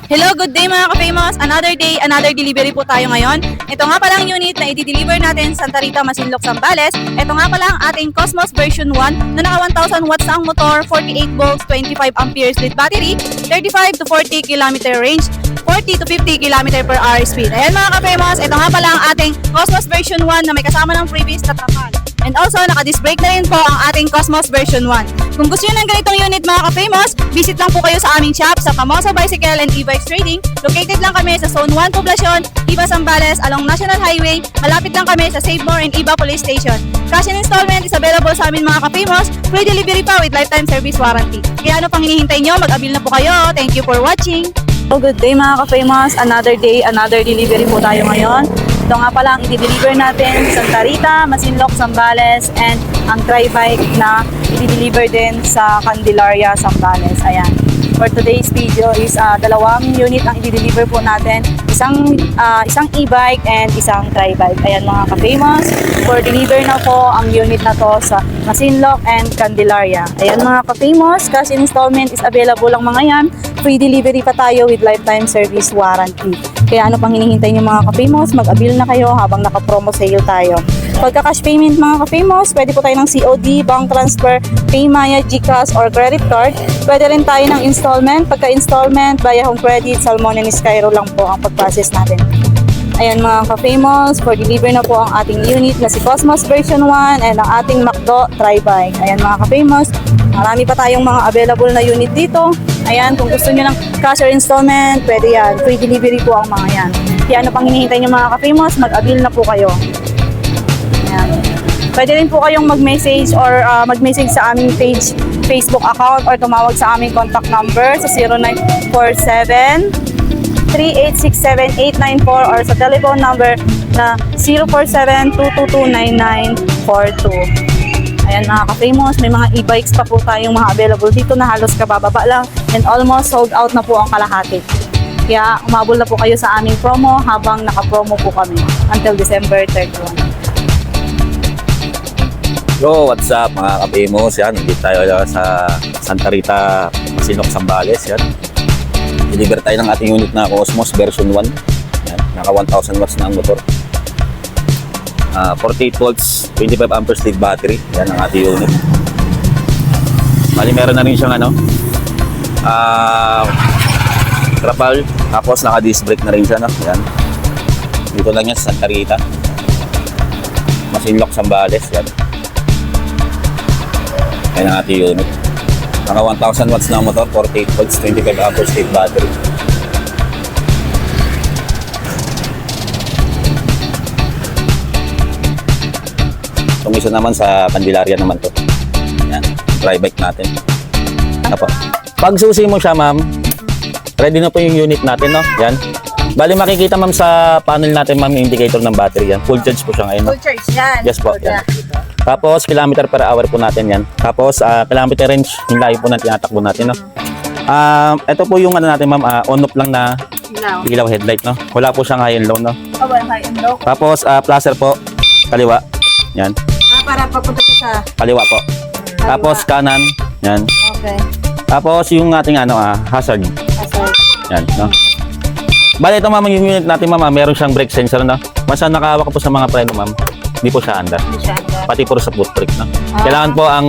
Hello, good day mga ka-famous. Another day, another delivery po tayo ngayon. Ito nga pala ang unit na i-deliver natin Santa Rita, Masinloc, Zambales. Ito nga pala ang ating Cosmos version 1 na naka 1,000 watts na ang motor, 48 volts, 25 amperes lead battery, 35 to 40 km range, 40 to 50 km per hour speed. Ayan mga ka-famous, ito nga pala ang ating Cosmos version 1 na may kasama ng freebies na trapal. And also, naka-disc brake na rin po ang ating Cosmos version 1. Kung gusto nyo ng ganitong unit mga ka-famous, visit lang po kayo sa aming shop sa Famoso Bicycle and E-Bikes Trading. Located lang kami sa Zone 1 Poblacion, Iba, Zambales, along National Highway. Malapit lang kami sa Save More and Iba Police Station. Cash and installment is available sa amin mga ka-famous. Free delivery pa with lifetime service warranty. Kaya ano pang hinihintay nyo, mag-avail na po kayo. Thank you for watching. Oh, good day mga ka-famous. Another day, another delivery po tayo ngayon. Ito nga pala ang i-deliver natin Santa Rita, Masinloc, Zambales, and ang tri-bike na i-deliver din sa Candelaria, Zambales. Ayan. For today's video is dalawang unit ang i-deliver po natin. Isang e-bike and isang tri-bike. Ayan mga ka-famous. For deliver na po ang unit na to sa Masinloc and Candelaria. Ayan mga ka-famous. Cash installment is available lang mga yan. Free delivery pa tayo with lifetime service warranty. Kaya ano pang hinihintay nyo mga ka-famous, mag-avail na kayo habang naka-promo sale tayo. Pagka cash payment mga ka-famous, pwede po tayo ng COD, bank transfer, Paymaya, GCash, or credit card. Pwede rin tayo ng installment. Pagka installment, via home credit, Salmon and Skyro lang po ang pag-process natin. Ayan mga ka-famous, for deliver na po ang ating unit na si Cosmos version 1 and ang ating Macdo tri-bike. Ayan mga ka-famous, marami pa tayong mga available na unit dito. Ayan, kung gusto nyo ng cash or installment, pwede yan. Free delivery po ang mga yan. Kaya ano pang hinihintay nyo mga ka-famous, mag-avail na po kayo. Ayan. Pwede rin po kayong mag-message or mag-message sa aming page, Facebook account or tumawag sa aming contact number sa 0947 3867-894 or sa telephone number na 047-222-9942. Ayan mga ka-famous, may mga e-bikes pa po tayong mga available dito na halos kabababa lang and almost sold out na po ang kalahati. Kaya umabol na po kayo sa aming promo habang naka-promo po kami until December 31. Yo, what's up mga ka-famous? Yan, nandito tayo sa Santa Rita, Masinloc, Zambales. Yan. Deliver tayo ng ating unit na Cosmos version 1. Yan, naka 1,000 watts na ang motor. 48 volts, 25 amperes lead battery. Yan ang ating unit. Bali, meron na rin siyang trapal. Tapos naka-disc brake na rin siya. No? Yan. Dito lang yan sa Santa Rita, Masinloc, Zambales. Yan. Yan ang ating unit. Naka 1,000 watts na motor, 48 volts, 25 amperes lead battery. Itong isa naman sa Candelaria naman to. Yan, dry bike natin. Ano po? Pag susi mo siya ma'am, ready na po yung unit natin, no? Yan. Bali makikita ma'am sa panel natin ma'am yung indicator ng battery yan. Full charge po siya ngayon, no? Full charge yan. Yes po, yan. Tapos kilometer per hour po natin yan. Tapos kilometer range, yung layo po na tinatakbo natin, no? Ito po yung ano natin ma'am, on-off lang na ilaw headlight, no? Wala po siyang high and low, no? Oh, high and low. Tapos placer po, kaliwa. Yan. Para papunta sa Kaliwa po. Tapos kanan. Yan. Okay. Tapos yung ating hazard. Yan, no? Bali ito ma'am, yung unit natin ma'am, meron siyang brake sensor, no? Basta nakahawak po sa mga preno ma'am, hindi po siya andar. Pati po sa foot brake, no? Kailangan po ang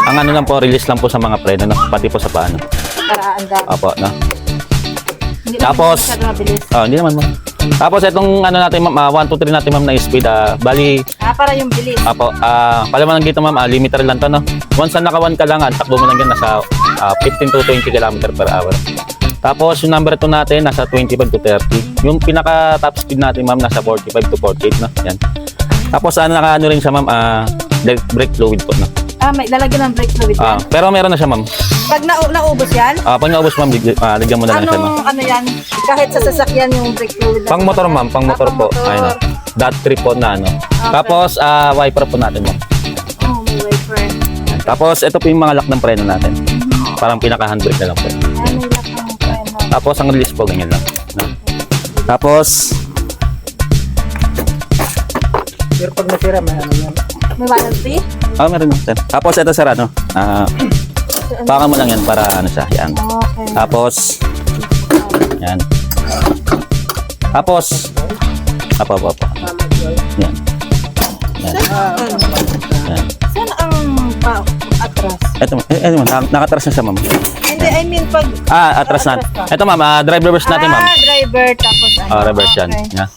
ano lang po, release lang po sa mga preno, no? Pati po sa paano. Para andar. Opo, no? Hindi Tapos, hindi naman ma'am. Tapos itong ano natin ma'am, 1, 2, 3 natin ma'am na speed, bali para yung bilis. Apo, palaman dito ma'am, limiter lang to, no? Once na naka 1 ka lang, takbo mo lang yan nasa 15 to 20 km per hour. Tapos yung number 2 natin nasa 25 to 30. Yung pinaka top speed natin ma'am nasa 45 to 48, no? Yan. Tapos naka-ano rin siya ma'am, brake fluid po, no? May lalagyan ng brake fluid yan. Pero meron na siya ma'am. Pag naubos yan? Pag naubos ma'am, lagyan mo na lang siya, no? Ano yan? Kahit sa sasakyan yung brake fluid. Pang motor ma'am, pang motor po. Ayun, no? Dot trip po na ano. Okay. Tapos wiper po natin ma'am. Oh, may wiper. Tapos ito po yung mga lock ng preno natin. Parang pinaka-handbrake na lang po. May lock ng preno. Tapos ang release po ganyan lang, no? Tapos Pero pag nasira, may ano yan. May warranty? meron mo sir. Tapos ito sir baka mo lang yan para ano siya, yan. Okay. Tapos Yan. Tapos, apo. Yan. Yan. Yan. Saan ang atras? Ito, nakatras na siya, ma'am. Hindi, I mean pag... Atras na. Ito, ma'am, drive reverse natin, ma'am. Driver, tapos ano? Reverse yan. Okay. Yan.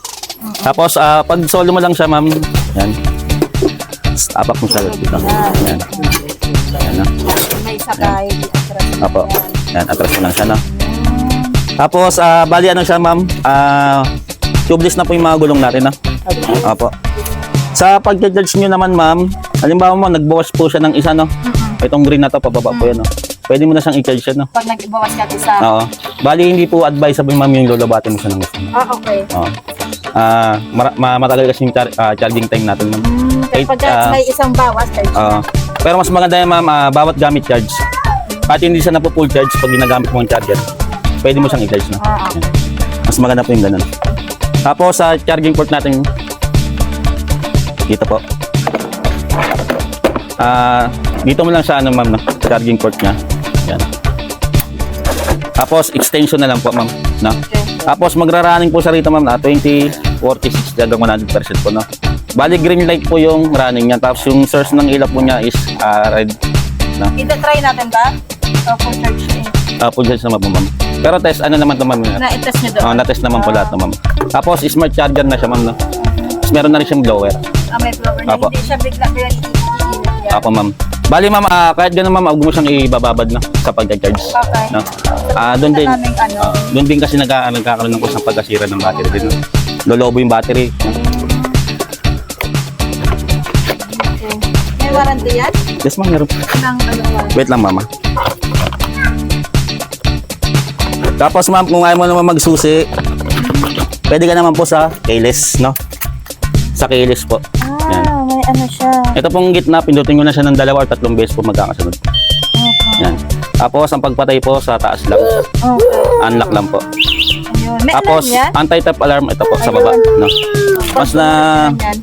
Tapos, pag solo mo lang siya, ma'am. Yan. Apak mo siya dito. Yan. Yan, no? May sakay, atras. Apo. Yan, atras mo lang siya, no? Tapos, bali ano siya, ma'am? Tubeless na po yung mga gulong natin, no? Apo. Sa pag-judge nyo naman, ma'am, halimbawa mo, nagbawas po siya ng isa, no? Itong green na to, pababa po yan, no? Pwede mo na siyang i-charge siya, no? Pag nag-ibawas ka isa. Oo. Bali, hindi po advisable, ma'am, yung lulabatin mo siya ng gusto. Okay. Oo. Matagal kasi yung charging time natin, ma'am. Kaya pag may isang bawas, charge Oo. Pero mas maganda yan, ma'am, bawat gamit charge. Kahit hindi siya na po full charge pag ginagamit mo ang charger, pwede mo siyang i-charge, no? Yan. Mas maganda po yung ganun. Tapos, sa charging port natin, dito po. Dito mo lang sa ano, ma'am, no? Charging port niya. Yan. Tapos extension na lang po, ma'am, no? Tapos magra-running po siya rito, ma'am, 20, 40, 60 hanggang 100% po, no? Bali green light po yung running niya. Tapos yung source ng ilaw po niya is red, no? Ita-try natin ba? O full charge eh. Full charge naman po, ma'am. Pero test ano naman to, ma'am? Na-test nyo doon? Na-test naman po lahat, no, ma'am. Tapos smart charger na siya, ma'am, no? Tapos meron na rin siyang blower. May blower na. Apo. Hindi siya bigla-bigla iinit yan. Ako, ma'am. Bali, ma'am, kahit gano'n, ma'am, huwag mo siyang ibababad, no, sa pag-charge. Okay. No? Doon din. Naming ano. Doon din kasi nagkakaroon ng kusang pagkasira ng battery din. No? Lolobo yung battery. No? Okay. May warranty yan? Yes, ma'am, meron. Ng ano warranty? Wait lang, mama. Tapos, ma'am, kung ayaw mo naman magsusi, pwede ka naman po sa keyless, no? Sa keyless po. Yan. May ano siya. Ito pong gitna, pindutin ko na siya ng 2 or 3 beses po magkakasunod. Yan. Tapos, ang pagpatay po sa taas lang. Okay. Unlock lang po. Ayun. May Tapos, alarm yan? anti-tap alarm, ito po, sa baba. No? Mas na, yan.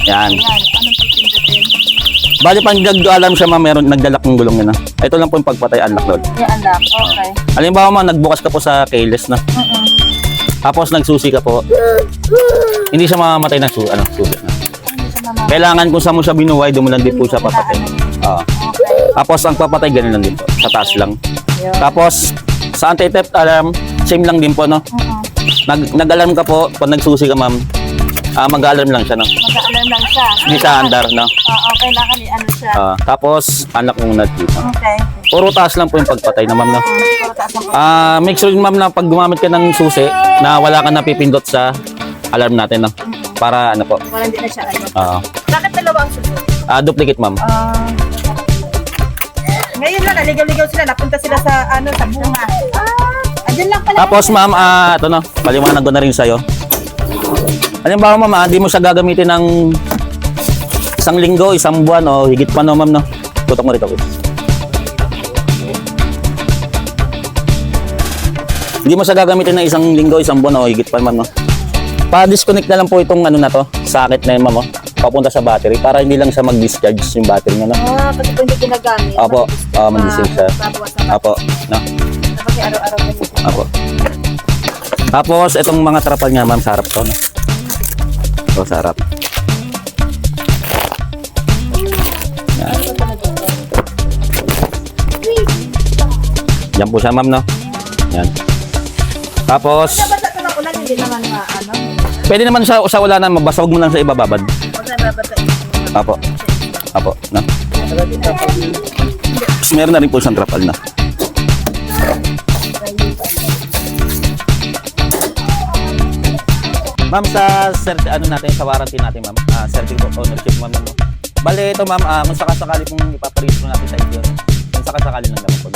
Yan. Anong pipindutin? Bali, pang nag-alarm siya, ma'am, meron, nagdalak ng gulong yun. Ito lang po yung pagpatay, unlock load. Yung unlock. Okay. Halimbawa, ma'am, nagbukas ka po sa keyless, no? Tapos, nagsusi ka po. Hindi siya mamamatay ng susi. Hindi siya mamamatay. Kailangan kung saan mo siya binuway, doon mo lang din po siya papatay. Oo. Okay. Tapos, ang papatay, ganun lang din po. Sa taas lang. Yun. Tapos, sa anti-theft alarm, same lang din po, no? Nag-alarm ka po, pag nagsusi ka, ma'am, mag-alarm lang siya, no? Mag-alarm lang siya. Hindi siya andar, no? Oo, kailangan i-ano siya. Tapos, unlock muna dito. Okay. Puro taas lang po yung pagpatay na, ma'am, no? Puro taas ang Make sure, ma'am, na pag gumamit ka ng susi, na wala ka napipindot sa alarm natin, no? Para, ano po? wala hindi na siya ano. Bakit dalawa ang susunod? Duplicate, ma'am. Ngayon lang, naligaw-ligaw sila. Napunta sila sa ano, sa bunga. Andyan lang pala. Tapos, ma'am, ito, no? Paliwanag ko na rin sa'yo. Halimbawa, ma'am, di mo siya gagamitin ng 1 linggo, 1 buwan, o higit pa, no, ma'am, no? Tutok mo rito. Hindi mo siya gagamitin ng 1 linggo, 1 buwan, o higit pa, ma'am, no? Pa-disconnect na lang po itong ano na to, socket na yun, ma'am, papunta sa battery para hindi lang siya mag-discharge yung battery niya, no? Kasi kung hindi ginagamit. Opo, mag-disconnect siya. Opo, no? Kasi araw-araw ganito. Opo. Tapos, itong mga trapal niya, ma'am, sa harap to, no? Ito, sa harap. Yan. Yan po siya, ma'am, no? Yan. Tapos, Basta ito na ulan, hindi naman ano. pwede naman sa ulanan, basta huwag mo lang sa ibababad. Basta babata. Apo. Apo, no? Tapos meron na rin po isang trapal na. Ma'am, sa ano natin, sa warranty natin, ma'am, certificate of ownership, ma'am, no? Bale, ito, ma'am, kung sakasakali pong ipaparehistro natin sa inyo, kung sakasakali lang naman po.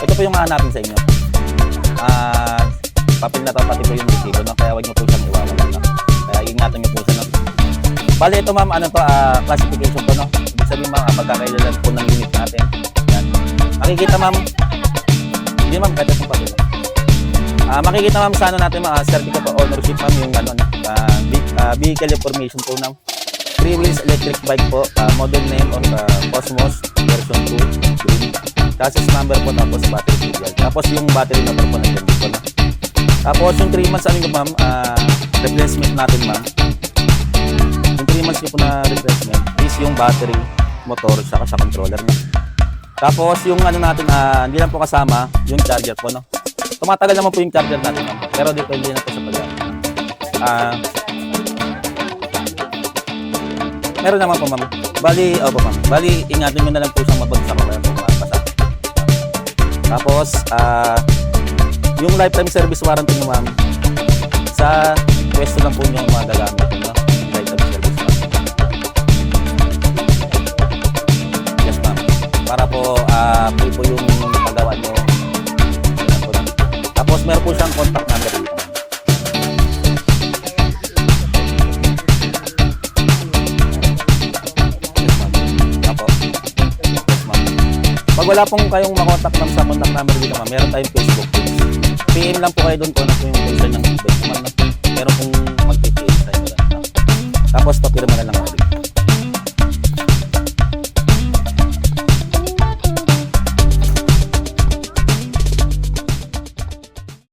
Ito po yung hahanapin sa inyo. Papel na to, pati po yung resibo, no? Kaya huwag nyo po siyang iwawalan, no? Kaya ingatan nyo po siya, no? Bale, ito, ma'am, ano to, classification to, no? Ibig sabihin, ma'am, pagkakailalan po ng unit natin. Yan. Makikita, ma'am, hindi, ma'am, pwede itong papel. Makikita, ma'am, sa ano natin, certificate of ownership, ma'am, yung ano, vehicle information po, ma'am. 3 wheels electric bike po, model name of Cosmos version 2, green. Chassis number po, tapos battery serial. Tapos yung battery number po nandiyan dito, no? Tapos yung 3 months ano ma'am, replacement natin ma'am. Yung 3 months nyo po na replacement is yung battery, motor, saka sa controller niya. Tapos yung ano natin, hindi lang po kasama yung charger po, no? Tumatagal naman po yung charger natin ma'am. Pero depende na po sa pag meron naman po ma'am. Bali, ingatan nyo na lang po siyang mabagsak o po mabasa. Tapos, yung lifetime service warranty nyo ma'am, sa pwesto lang po nyo yung mga gagamit, no? Lifetime service ma'am. Yes ma'am. Para po, free po yung paggawa nyo. Yan po, no? Tapos, meron po siyang contact number dito. Pag wala pong kayong makontak ma'am sa contact number dito ma'am, meron tayong Facebook page. PM lang po kayo doon kung ano po yung question ng feedback naman.